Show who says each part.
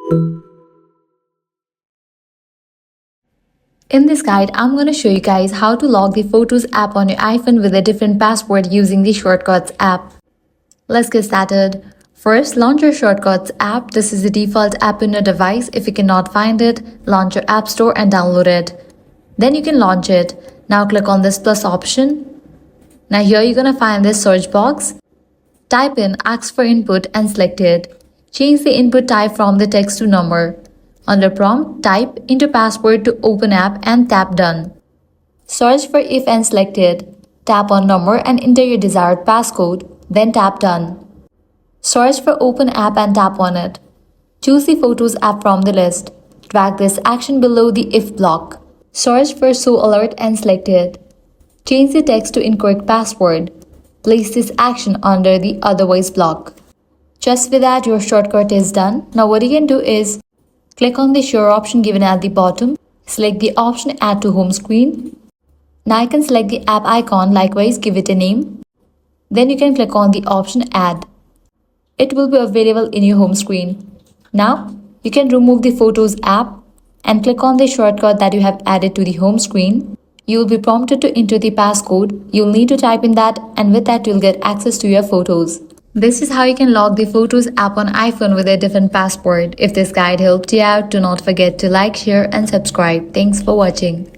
Speaker 1: In this guide, I'm going to show you guys how to lock the Photos app on your iPhone with a different password using the Shortcuts app. Let's get started. First, launch your Shortcuts app. This is the default app in your device. If you cannot find it, launch your App Store and download it. Then you can launch it. Now click on this plus option. Now here you're going to find this search box. Type in ask for input and select it. Change the input type from the text to number. Under prompt, type enter password to open app and tap done. Search for if and select it. Tap on number and enter your desired passcode, then tap done. Search for open app and tap on it. Choose the Photos app from the list. Drag this action below the if block. Search for show alert and select it. Change the text to incorrect password. Place this action under the otherwise block. Just with that, your shortcut is done. Now what you can do is click on the share option given at the bottom. Select the option add to home screen. Now you can select the app icon, likewise give it a name. Then you can click on the option add. It will be available in your home screen. Now you can remove the Photos app and click on the shortcut that you have added to the home screen. You will be prompted to enter the passcode. You'll need to type in that, and with that you'll get access to your photos. This is how you can lock the Photos app on iPhone with a different password. If this guide helped you out, do not forget to like, share and subscribe. Thanks for watching.